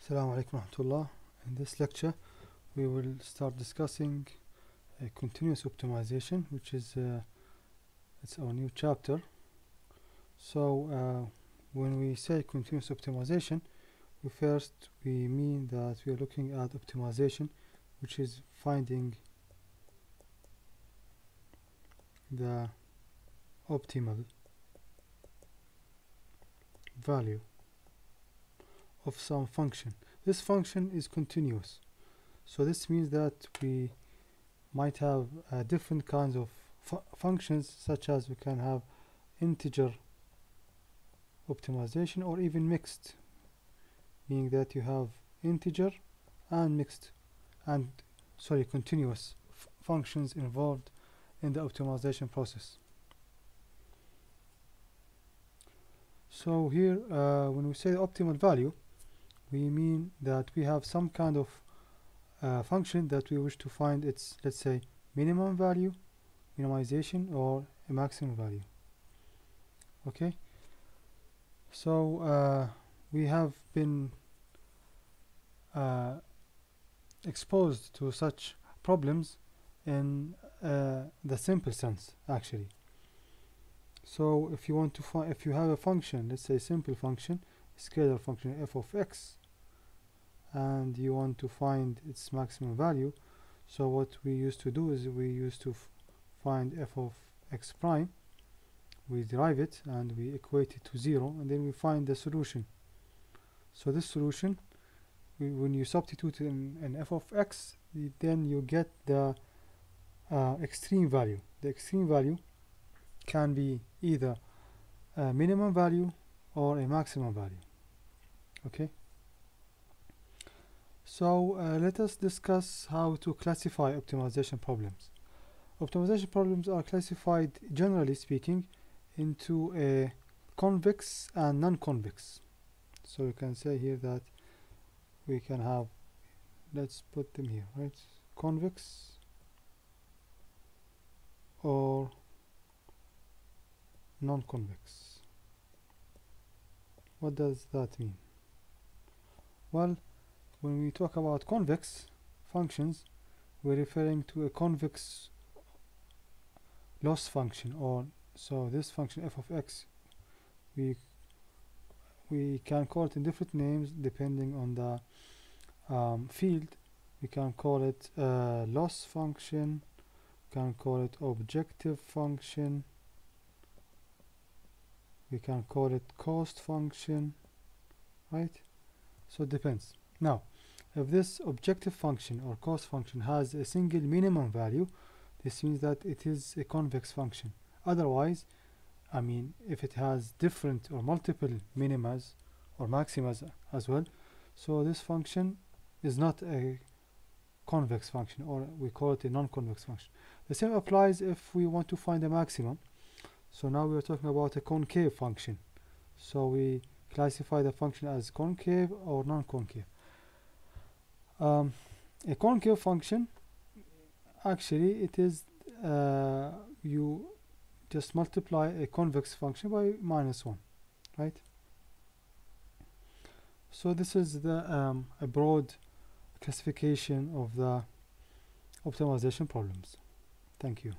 Assalamu alaikum warahmatullah. In this lecture we will start discussing continuous optimization, which is it's our new chapter. So when we say continuous optimization, we mean that we are looking at optimization, which is finding the optimal value of some function. This function is continuous, so this means that we might have different kinds of functions, such as we can have integer optimization or even mixed, meaning that you have integer and continuous functions involved in the optimization process. So here when we say the optimal value, we mean that we have some kind of function that we wish to find its, let's say, minimum value, minimization, or a maximum value. Okay, so we have been exposed to such problems in the simple sense, actually. So if you want to find, if you have a function, let's say a simple function, scalar function f of x, and you want to find its maximum value, so what we used to do is we used to find f of x prime, we derive it and we equate it to 0, and then we find the solution. So this solution, when you substitute in f of x, then you get the extreme value. The extreme value can be either a minimum value or a maximum value. Okay, so let us discuss how to classify optimization problems. Optimization problems are classified, generally speaking, into a convex and non-convex. So you can say here that we can have, let's put them here, right? Convex or non-convex. What does that mean? Well, when we talk about convex functions, we're referring to a convex loss function, or so this function f of x, we can call it in different names depending on the field. We can call it loss function, we can call it objective function, we can call it cost function, right? So it depends. Now, if this objective function or cost function has a single minimum value, this means that it is a convex function. Otherwise, I mean, if it has different or multiple minimas or maximas as well, so this function is not a convex function, or we call it a non-convex function. The same applies if we want to find a maximum. So now we are talking about a concave function. So we classify the function as concave or non-concave. A concave function, actually, it is you just multiply a convex function by -1, right? So this is the a broad classification of the optimization problems. Thank you.